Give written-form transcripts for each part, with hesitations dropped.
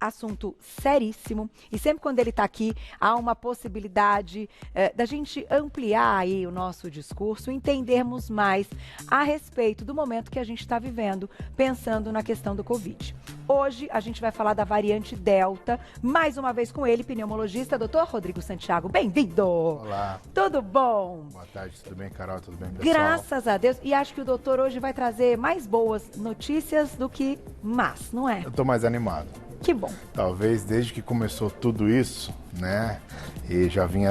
assunto seríssimo e sempre quando ele está aqui há uma possibilidade da gente ampliar aí o nosso discurso, entendermos mais a respeito do momento que a gente está vivendo, pensando na questão do Covid. Hoje a gente vai falar da variante Delta, mais uma vez com ele, pneumologista, Dr. Rodrigo Santiago. Bem-vindo! Olá. Tudo bom? Boa tarde, tudo bem, Carol? Tudo bem, pessoal? Graças a Deus. E acho que o doutor hoje vai trazer mais boas notícias do que más, não é? Eu tô mais animado. Que bom. Talvez desde que começou tudo isso, né? E já vim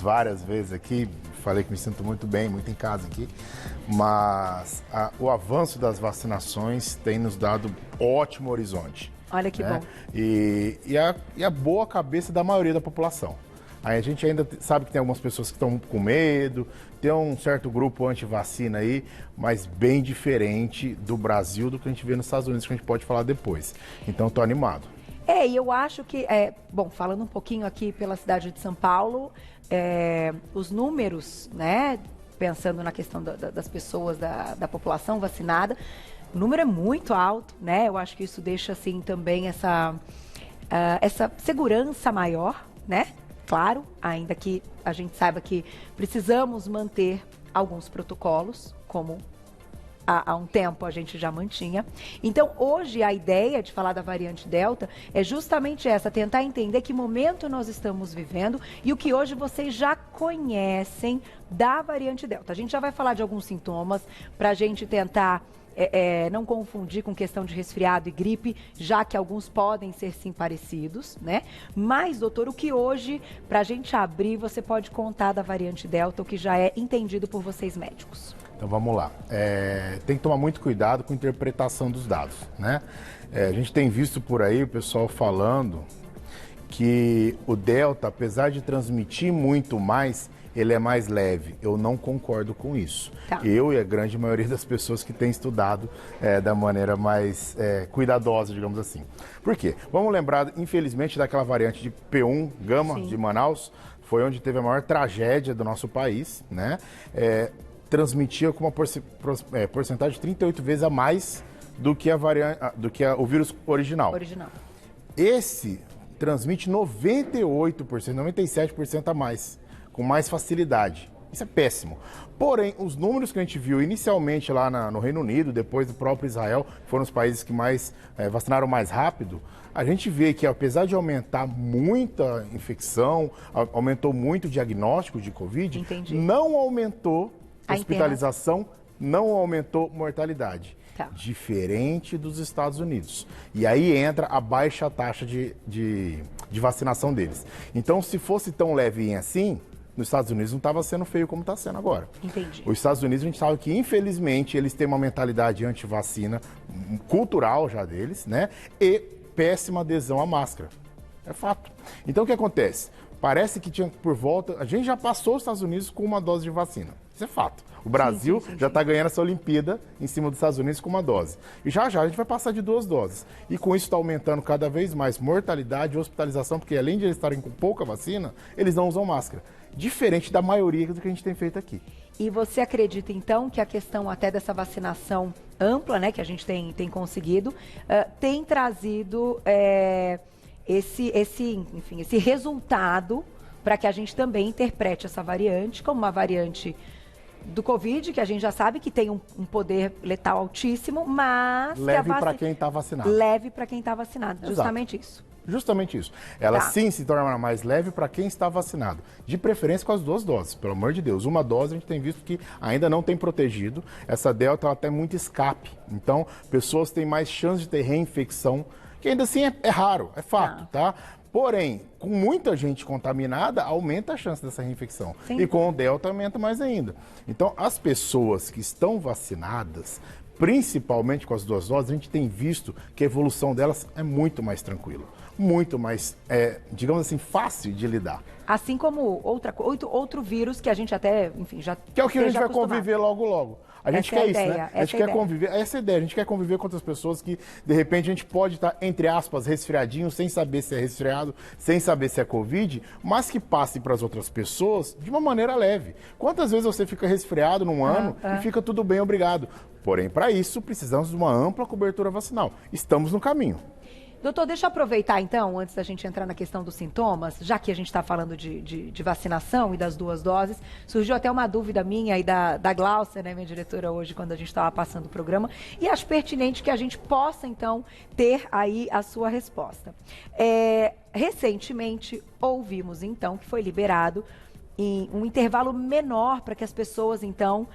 várias vezes aqui, falei que me sinto muito bem, muito em casa aqui, mas o avanço das vacinações tem nos dado ótimo horizonte. Olha que bom. E a boa cabeça da maioria da população. Aí a gente ainda sabe que tem algumas pessoas que estão com medo, tem um certo grupo anti-vacina aí, mas bem diferente do Brasil do que a gente vê nos Estados Unidos, que a gente pode falar depois. Então, estou animado. E eu acho que, bom, falando um pouquinho aqui pela cidade de São Paulo, os números, né, pensando na questão das pessoas, da população vacinada, o número é muito alto, né? Eu acho que isso deixa, assim, também essa segurança maior, né? Claro, ainda que a gente saiba que precisamos manter alguns protocolos, como há um tempo a gente já mantinha. Então, hoje, a ideia de falar da variante Delta é justamente essa, tentar entender que momento nós estamos vivendo e o que hoje vocês já conhecem da variante Delta. A gente já vai falar de alguns sintomas para a gente tentar não confundir com questão de resfriado e gripe, já que alguns podem ser sim parecidos, né? Mas, doutor, o que hoje, para a gente abrir, você pode contar da variante Delta, o que já é entendido por vocês médicos? Então vamos lá. Tem que tomar muito cuidado com a interpretação dos dados, né? A gente tem visto por aí o pessoal falando que o Delta, apesar de transmitir muito mais, ele é mais leve. Eu não concordo com isso. Tá. Eu e a grande maioria das pessoas que têm estudado da maneira mais cuidadosa, digamos assim. Por quê? Vamos lembrar, infelizmente, daquela variante de P1 Gama, sim, de Manaus, foi onde teve a maior tragédia do nosso país, né? Transmitia com uma porcentagem de 38 vezes a mais do que o vírus original. Esse transmite 98%, 97% a mais, com mais facilidade. Isso é péssimo. Porém, os números que a gente viu inicialmente lá no Reino Unido, depois do próprio Israel, foram os países que mais vacinaram mais rápido, a gente vê que apesar de aumentar muita infecção, aumentou muito o diagnóstico de Covid, entendi, não aumentou hospitalização, não aumentou mortalidade. Tá. Diferente dos Estados Unidos. E aí entra a baixa taxa de vacinação deles. Então, se fosse tão levinho assim, nos Estados Unidos não estava sendo feio como está sendo agora. Entendi. Os Estados Unidos, a gente sabe que, infelizmente, eles têm uma mentalidade anti-vacina cultural já deles, né? E péssima adesão à máscara. É fato. Então, o que acontece? Parece que tinha por volta... A gente já passou os Estados Unidos com uma dose de vacina. Isso é fato. O Brasil já está ganhando essa Olimpíada em cima dos Estados Unidos com uma dose. E já a gente vai passar de 2 doses. E com isso está aumentando cada vez mais mortalidade e hospitalização, porque além de eles estarem com pouca vacina, eles não usam máscara. Diferente da maioria do que a gente tem feito aqui. E você acredita, então, que a questão até dessa vacinação ampla, né, que a gente tem conseguido, tem trazido esse resultado para que a gente também interprete essa variante como uma variante do Covid, que a gente já sabe que tem um poder letal altíssimo, mas... Leve para quem está vacinado. Leve para quem está vacinado, exato, justamente isso. Justamente isso. Ela sim se torna mais leve para quem está vacinado. De preferência com as 2 doses, pelo amor de Deus. Uma dose a gente tem visto que ainda não tem protegido. Essa Delta ela tem muito escape. Então, pessoas têm mais chance de ter reinfecção, que ainda assim é raro, é fato, tá? Porém, com muita gente contaminada, aumenta a chance dessa reinfecção. Sim. E com o Delta aumenta mais ainda. Então, as pessoas que estão vacinadas, principalmente com as 2 doses, a gente tem visto que a evolução delas é muito mais tranquila. Muito mais, digamos assim, fácil de lidar. Assim como outro vírus que a gente até, enfim, já que é o que a gente vai conviver logo, logo. A gente quer isso, né? A gente quer conviver, essa é a ideia, a gente quer conviver com outras pessoas que, de repente, a gente pode estar, entre aspas, resfriadinho, sem saber se é resfriado, sem saber se é Covid, mas que passe para as outras pessoas de uma maneira leve. Quantas vezes você fica resfriado num ano e fica tudo bem, obrigado? Porém, para isso, precisamos de uma ampla cobertura vacinal. Estamos no caminho. Doutor, deixa eu aproveitar então, antes da gente entrar na questão dos sintomas, já que a gente está falando de vacinação e das 2 doses, surgiu até uma dúvida minha e da Glaucia, né, minha diretora, hoje, quando a gente estava passando o programa, e acho pertinente que a gente possa, então, ter aí a sua resposta. Recentemente, ouvimos, então, que foi liberado em um intervalo menor para que as pessoas, então,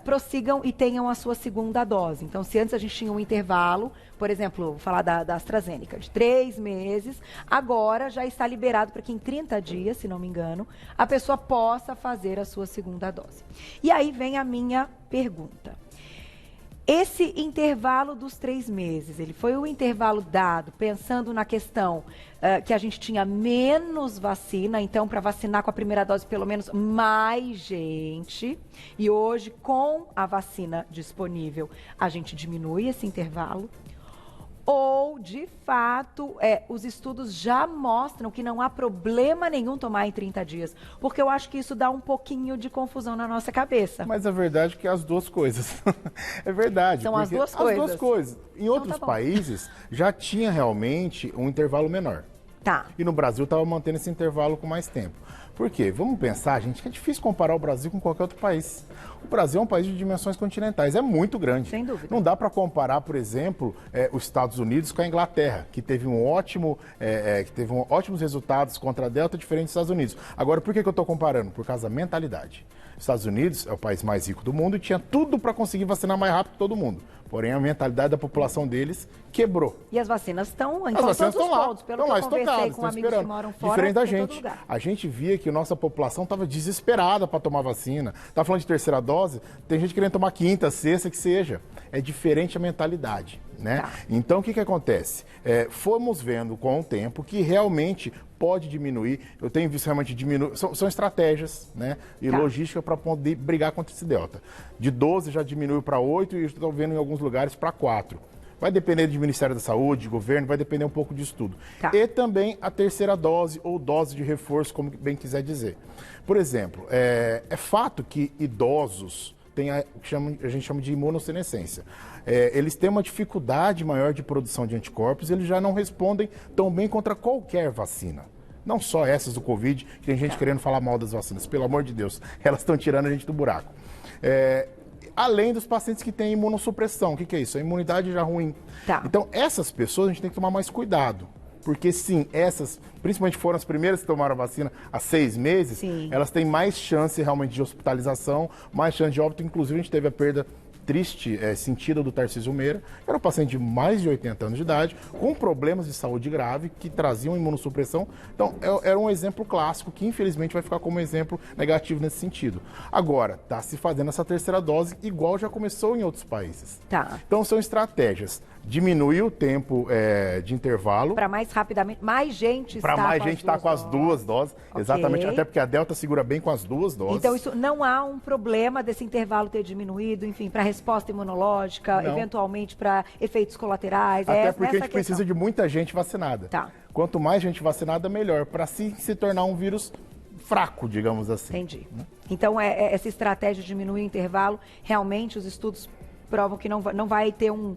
prossigam e tenham a sua segunda dose. Então, se antes a gente tinha um intervalo, por exemplo, vou falar da AstraZeneca, de 3 meses, agora já está liberado para que em 30 dias, se não me engano, a pessoa possa fazer a sua segunda dose. E aí vem a minha pergunta. Esse intervalo dos 3 meses, ele foi o intervalo dado pensando na questão que a gente tinha menos vacina, então para vacinar com a primeira dose pelo menos mais gente, e hoje com a vacina disponível a gente diminui esse intervalo, ou de fato os estudos já mostram que não há problema nenhum tomar em 30 dias, porque eu acho que isso dá um pouquinho de confusão na nossa cabeça. Mas a verdade é que é as duas coisas. É verdade. São as duas coisas? As duas coisas. Em outros países já tinha realmente um intervalo menor. Tá. E no Brasil estava mantendo esse intervalo com mais tempo. Por quê? Vamos pensar, gente, que é difícil comparar o Brasil com qualquer outro país. O Brasil é um país de dimensões continentais, é muito grande. Sem dúvida. Não dá para comparar, por exemplo, os Estados Unidos com a Inglaterra, que teve ótimos resultados contra a Delta, diferente dos Estados Unidos. Agora, por que eu estou comparando? Por causa da mentalidade. Os Estados Unidos é o país mais rico do mundo e tinha tudo para conseguir vacinar mais rápido que todo mundo. Porém, a mentalidade da população deles quebrou. E as vacinas estão em todos os pontos, pelo que eu conversei com amigos esperando. que moram fora. Diferente da em todo gente. lugar. A gente via que a nossa população estava desesperada para tomar vacina. Tá falando de terceira dose, tem gente querendo tomar quinta, sexta, que seja. É diferente a mentalidade, né? Tá. Então, o que acontece? Fomos vendo com o tempo que realmente pode diminuir. Eu tenho visto realmente diminuir. São estratégias, né? E logística para poder brigar contra esse delta. De 12 já diminuiu para 8 e estou vendo em alguns lugares para 4. Vai depender do Ministério da Saúde, governo, vai depender um pouco disso tudo. Tá. E também a terceira dose ou dose de reforço, como bem quiser dizer. Por exemplo, é fato que idosos têm a gente chama de imunossenescência. Eles têm uma dificuldade maior de produção de anticorpos, eles já não respondem tão bem contra qualquer vacina. Não só essas do Covid, que tem gente querendo falar mal das vacinas. Pelo amor de Deus, elas estão tirando a gente do buraco. Além dos pacientes que têm imunossupressão. O que é isso? A imunidade já ruim. Tá. Então, essas pessoas a gente tem que tomar mais cuidado. Porque sim, essas, principalmente foram as primeiras que tomaram a vacina há 6 meses, sim, elas têm mais chance realmente de hospitalização, mais chance de óbito. Inclusive, a gente teve a perda triste, sentida do Tarcísio Meira, que era um paciente de mais de 80 anos de idade, com problemas de saúde grave, que traziam imunossupressão. Então, era um exemplo clássico, que infelizmente vai ficar como exemplo negativo nesse sentido. Agora, está se fazendo essa terceira dose, igual já começou em outros países. Tá. Então, são estratégias. Diminuir o tempo de intervalo. Para mais rapidamente, mais gente Para mais gente estar com as 2 doses. Okay. Exatamente, até porque a Delta segura bem com as 2 doses. Então, isso não há um problema desse intervalo ter diminuído, enfim, para resposta imunológica, não, eventualmente para efeitos colaterais. Até porque a gente precisa de muita gente vacinada. Tá. Quanto mais gente vacinada, melhor, para assim se tornar um vírus fraco, digamos assim. Entendi. Então, essa estratégia de diminuir o intervalo, realmente os estudos provam que não vai ter um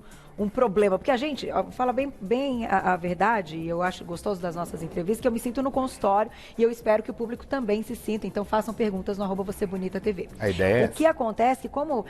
problema, porque a gente fala bem a verdade, e eu acho gostoso das nossas entrevistas, que eu me sinto no consultório e eu espero que o público também se sinta, então façam perguntas no @VocêBonitaTV. A ideia é o que acontece, como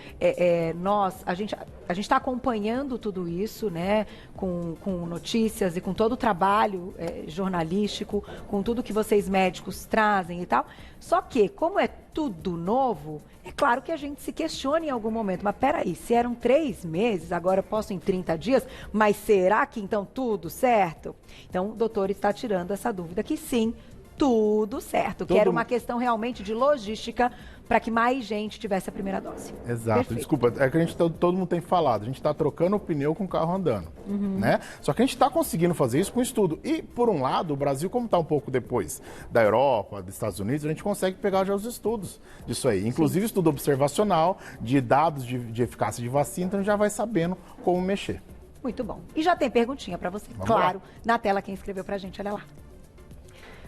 a gente está acompanhando tudo isso, né, com notícias e com todo o trabalho jornalístico, com tudo que vocês médicos trazem e tal, só que, como é tudo novo, é claro que a gente se questiona em algum momento, mas peraí, se eram 3 meses, agora eu posso em 30 dias, mas será que então tudo certo? Então o doutor está tirando essa dúvida que sim, tudo certo, que era uma questão realmente de logística para que mais gente tivesse a primeira dose. Exato. Perfeito. Desculpa, é que todo mundo tem falado, a gente está trocando o pneu com o carro andando, né? Só que a gente está conseguindo fazer isso com estudo. E, por um lado, o Brasil, como está um pouco depois da Europa, dos Estados Unidos, a gente consegue pegar já os estudos disso aí. Inclusive, estudo observacional, de dados de eficácia de vacina, então já vai sabendo como mexer. Muito bom. E já tem perguntinha para você, claro, na tela quem escreveu para a gente, olha lá.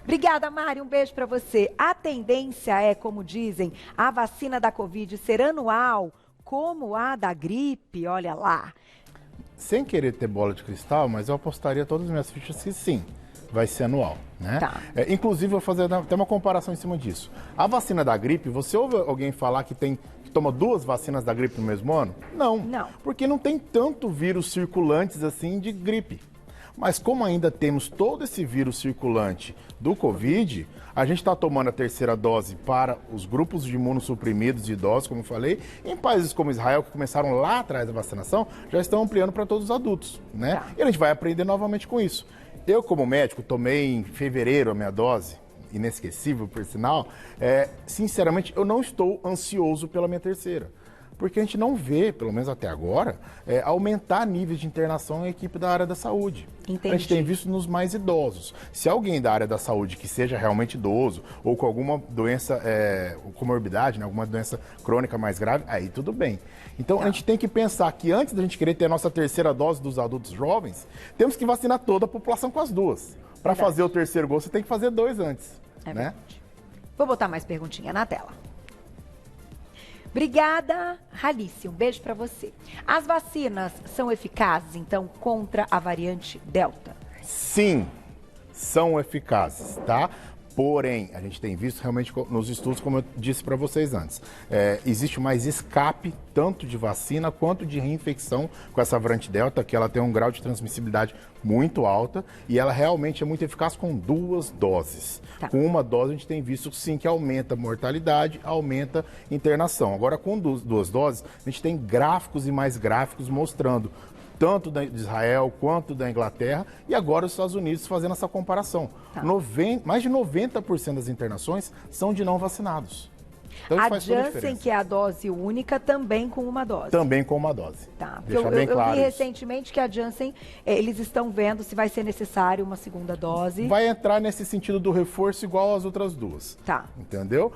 Obrigada, Mari. Um beijo para você. A tendência é, como dizem, a vacina da Covid ser anual, como a da gripe, olha lá. sem querer ter bola de cristal, mas eu apostaria todas as minhas fichas que sim, vai ser anual, né? Tá. Inclusive, eu vou fazer até uma comparação em cima disso. A vacina da gripe, você ouve alguém falar que toma 2 vacinas da gripe no mesmo ano? Não. Não. Porque não tem tanto vírus circulantes assim de gripe. Mas como ainda temos todo esse vírus circulante do Covid, a gente está tomando a terceira dose para os grupos de imunossuprimidos e idosos, como eu falei. Em países como Israel, que começaram lá atrás da vacinação, já estão ampliando para todos os adultos, né? Tá. E a gente vai aprender novamente com isso. Eu, como médico, tomei em fevereiro a minha dose, inesquecível, por sinal. Sinceramente, eu não estou ansioso pela minha terceira. Porque a gente não vê, pelo menos até agora, aumentar níveis de internação em equipe da área da saúde. Entendi. A gente tem visto nos mais idosos. Se alguém da área da saúde que seja realmente idoso ou com alguma doença, comorbidade, né, alguma doença crônica mais grave, aí tudo bem. Então, a gente tem que pensar que antes da gente querer ter a nossa terceira dose dos adultos jovens, temos que vacinar toda a população com as 2. Para fazer o terceiro gol, você tem que fazer 2 antes. É né? verdade. Vou botar mais perguntinha na tela. Obrigada, Ralice. Um beijo para você. As vacinas são eficazes, então, contra a variante Delta? Sim, são eficazes, tá? Porém, a gente tem visto realmente nos estudos, como eu disse para vocês antes, existe mais escape tanto de vacina quanto de reinfecção com essa variante Delta, que ela tem um grau de transmissibilidade muito alta e ela realmente é muito eficaz com 2 doses. Tá. Com uma dose a gente tem visto sim que aumenta a mortalidade, aumenta a internação. Agora com 2 doses a gente tem gráficos e mais gráficos mostrando tanto de Israel quanto da Inglaterra, e agora os Estados Unidos fazendo essa comparação. Tá. Mais de 90% das internações são de não vacinados. Então, isso A faz toda a Janssen, diferença. que é a dose única, também com uma dose. Também com uma dose. Tá, porque Deixar bem eu claro vi isso. recentemente que a Janssen, eles estão vendo se vai ser necessário uma segunda dose. Vai entrar nesse sentido do reforço igual às outras 2. Tá. Entendeu?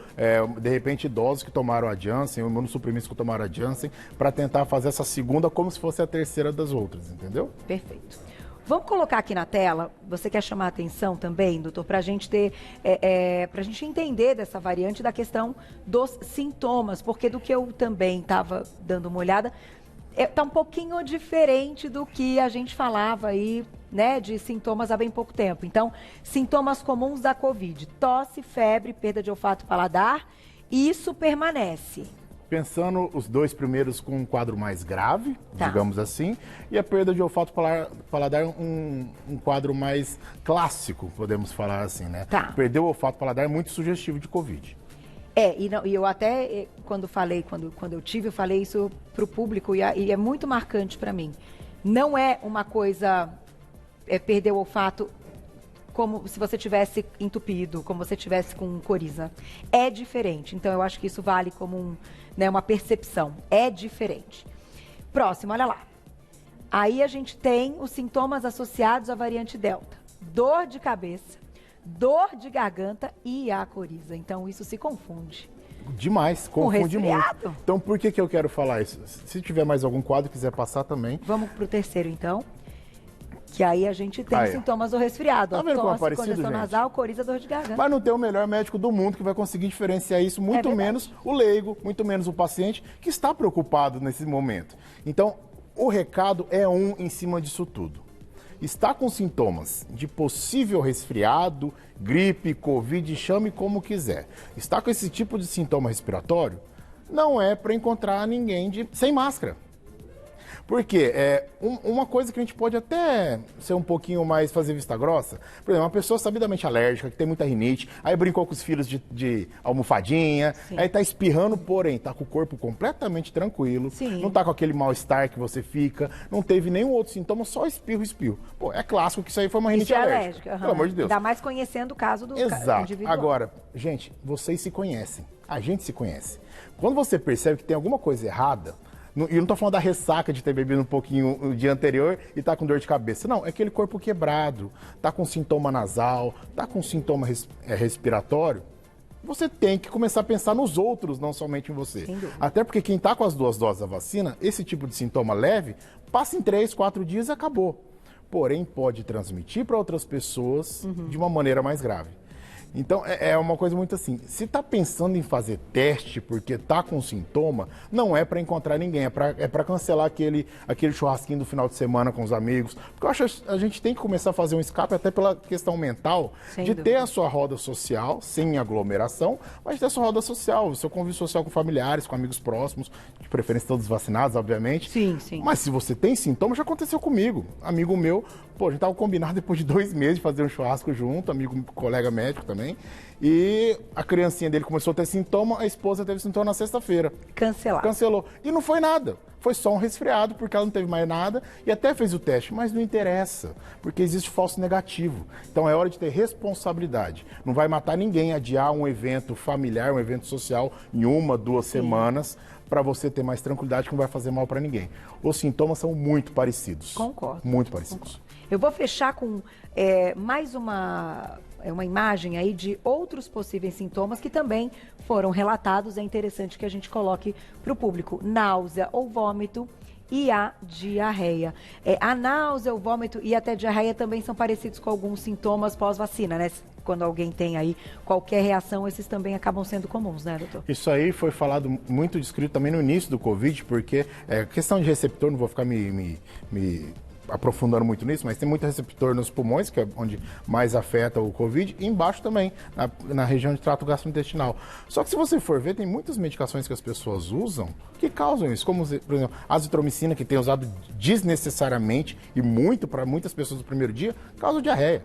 De repente, idosos que tomaram a Janssen, ou imunossuprimidos que tomaram a Janssen, para tentar fazer essa segunda como se fosse a terceira das outras, entendeu? Perfeito. Vamos colocar aqui na tela, você quer chamar a atenção também, doutor, para a gente ter, para a gente entender dessa variante da questão dos sintomas, porque do que eu também estava dando uma olhada, está um pouquinho diferente do que a gente falava aí, né, de sintomas há bem pouco tempo. Então, sintomas comuns da Covid, tosse, febre, perda de olfato e paladar, isso permanece. Pensando os 2 primeiros com um quadro mais grave, Tá. digamos assim, e a perda de olfato paladar um quadro mais clássico, podemos falar assim, né? Tá. Perder o olfato paladar é muito sugestivo de Covid. E eu até, quando eu tive, eu falei isso para o público e é muito marcante para mim. Não é uma coisa, perder o olfato como se você tivesse entupido, como você tivesse com coriza. É diferente. Então, eu acho que isso vale como uma percepção. É diferente. Próximo, olha lá. Aí a gente tem os sintomas associados à variante Delta. Dor de cabeça, dor de garganta e a coriza. Então, isso se confunde. Demais, confunde muito. resfriado. Então, por que eu quero falar isso? Se tiver mais algum quadro, quiser passar também. Vamos pro terceiro, então. Que aí a gente tem Aí. os sintomas do resfriado. Tá vendo como é Tosse, parecido, congestão gente? nasal, coriza, dor de garganta. Mas não tem o melhor médico do mundo que vai conseguir diferenciar isso, muito verdade. menos o leigo, muito menos o paciente que está preocupado nesse momento. Então, o recado é em cima disso tudo. Está com sintomas de possível resfriado, gripe, Covid, chame como quiser. Está com esse tipo de sintoma respiratório? Não é para encontrar ninguém sem máscara. Porque uma coisa que a gente pode até ser um pouquinho mais, fazer vista grossa, por exemplo, uma pessoa sabidamente alérgica, que tem muita rinite, aí brincou com os filhos de almofadinha, Sim. aí tá espirrando, porém, tá com o corpo completamente tranquilo, Sim. não tá com aquele mal-estar que você fica, não teve nenhum outro sintoma, só espirro. Pô, é clássico que isso aí foi uma rinite Isso é alérgica. alérgica. Pelo amor de Deus. Ainda mais conhecendo o caso do Exato. individual. Agora, gente, vocês se conhecem. A gente se conhece. Quando você percebe que tem alguma coisa errada, e eu não tô falando da ressaca de ter bebido um pouquinho o dia anterior e tá com dor de cabeça. Não, é aquele corpo quebrado, tá com sintoma nasal, tá com sintoma respiratório. Você tem que começar a pensar nos outros, não somente em você. Sem dúvida. Até porque quem tá com as 2 doses da vacina, esse tipo de sintoma leve, passa em 3, 4 dias e acabou. Porém, pode transmitir para outras pessoas de uma maneira mais grave. Então, é uma coisa muito assim, se está pensando em fazer teste porque está com sintoma, não é para encontrar ninguém, é para cancelar aquele churrasquinho do final de semana com os amigos. Porque eu acho que a gente tem que começar a fazer um escape até pela questão mental, Sem de dúvida. ter a sua roda social, sem aglomeração, mas ter a sua roda social, o seu convívio social com familiares, com amigos próximos, de preferência todos vacinados, obviamente. Sim, sim. Mas se você tem sintoma, já aconteceu comigo. Amigo meu, pô, a gente tava combinado depois de 2 meses de fazer um churrasco junto, colega médico também. E a criancinha dele começou a ter sintoma, a esposa teve sintoma na sexta-feira. Cancelou. E não foi nada. Foi só um resfriado, porque ela não teve mais nada e até fez o teste. Mas não interessa, porque existe falso negativo. Então é hora de ter responsabilidade. Não vai matar ninguém adiar um evento familiar, um evento social em 1, 2 semanas, para você ter mais tranquilidade, que não vai fazer mal para ninguém. Os sintomas são muito parecidos. Concordo. Muito parecidos. Concordo. Eu vou fechar com mais uma imagem aí de outros possíveis sintomas que também foram relatados. É interessante que a gente coloque para o público: náusea ou vômito e a diarreia. A náusea, o vômito e até diarreia também são parecidos com alguns sintomas pós-vacina, né? Quando alguém tem aí qualquer reação, esses também acabam sendo comuns, né, doutor? Isso aí foi falado, muito descrito também no início do Covid, porque questão de receptor, não vou ficar me aprofundando muito nisso, mas tem muito receptor nos pulmões, que é onde mais afeta o Covid, e embaixo também, na região de trato gastrointestinal. Só que se você for ver, tem muitas medicações que as pessoas usam que causam isso, como, por exemplo, a azitromicina, que tem usado desnecessariamente e muito para muitas pessoas no primeiro dia, causa diarreia.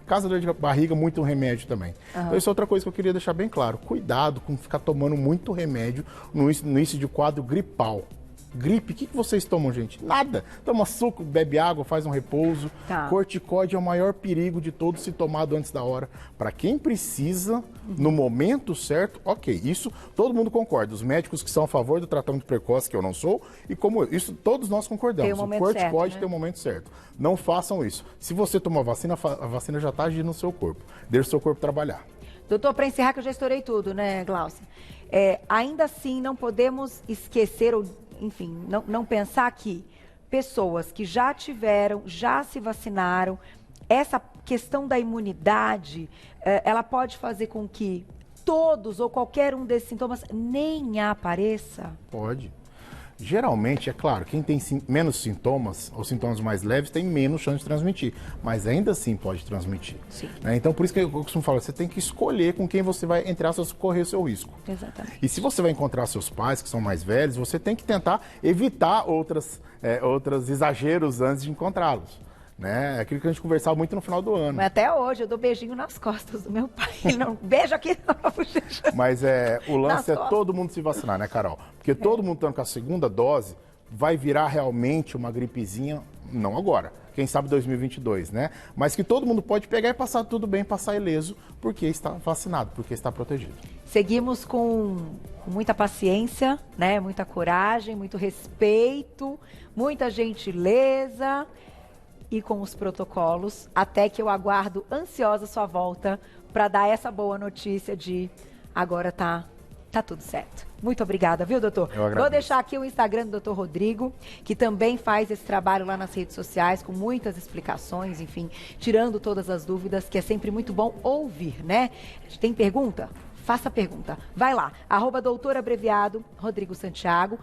Causa dor de barriga, muito remédio também. Então, isso é outra coisa que eu queria deixar bem claro. Cuidado com ficar tomando muito remédio no início de quadro gripal. Gripe, o que vocês tomam, gente? Nada. Toma suco, bebe água, faz um repouso. Corticóide é o maior perigo de todos, se tomado antes da hora. Para quem precisa, no momento certo, ok. Isso todo mundo concorda. Os médicos que são a favor do tratamento precoce, que eu não sou, e como eu. Isso todos nós concordamos. Tem o momento corticóide certo, né? tem o momento certo. Não façam isso. Se você tomar vacina, a vacina já está agindo no seu corpo. Deixe o seu corpo trabalhar. Doutor, para encerrar, que eu já estourei tudo, né, Glaucia? Ainda assim, não podemos esquecer, ou, enfim, não pensar que pessoas que já se vacinaram, essa questão da imunidade, ela pode fazer com que todos ou qualquer um desses sintomas nem apareça? Pode. Geralmente, é claro, quem tem menos sintomas, ou sintomas mais leves, tem menos chance de transmitir. Mas ainda assim pode transmitir. Sim. Então, por isso que eu costumo falar, você tem que escolher com quem você vai, entre aspas, correr o seu risco. Exatamente. E se você vai encontrar seus pais, que são mais velhos, você tem que tentar evitar outros exageros antes de encontrá-los. Né? É aquilo que a gente conversava muito no final do ano. Mas até hoje eu dou beijinho nas costas do meu pai. Ele não beijo aqui não. Mas o lance é todo mundo se vacinar, né, Carol? Porque todo mundo estando com a segunda dose vai virar realmente uma gripezinha, não agora, quem sabe 2022, né? Mas que todo mundo pode pegar e passar tudo bem, passar ileso, porque está vacinado, porque está protegido. Seguimos com muita paciência, né? Muita coragem, muito respeito, muita gentileza e com os protocolos, até que eu aguardo ansiosa sua volta para dar essa boa notícia de agora tá tudo certo. Muito obrigada, viu, doutor? Eu agradeço. Vou deixar aqui o Instagram do doutor Rodrigo, que também faz esse trabalho lá nas redes sociais, com muitas explicações, enfim, tirando todas as dúvidas, que é sempre muito bom ouvir, né? Tem pergunta? Faça a pergunta. Vai lá, @doutorabreviado Rodrigo Santiago,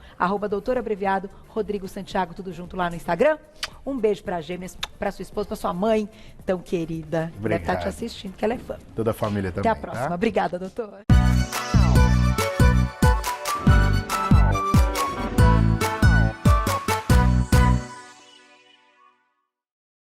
@doutorabreviado Rodrigo Santiago, tudo junto lá no Instagram. Um beijo para gêmeas, para sua esposa, para sua mãe, tão querida. Obrigado. Deve estar te assistindo, que ela é fã. Toda a família também. Até a próxima. Tá? Obrigada, doutor.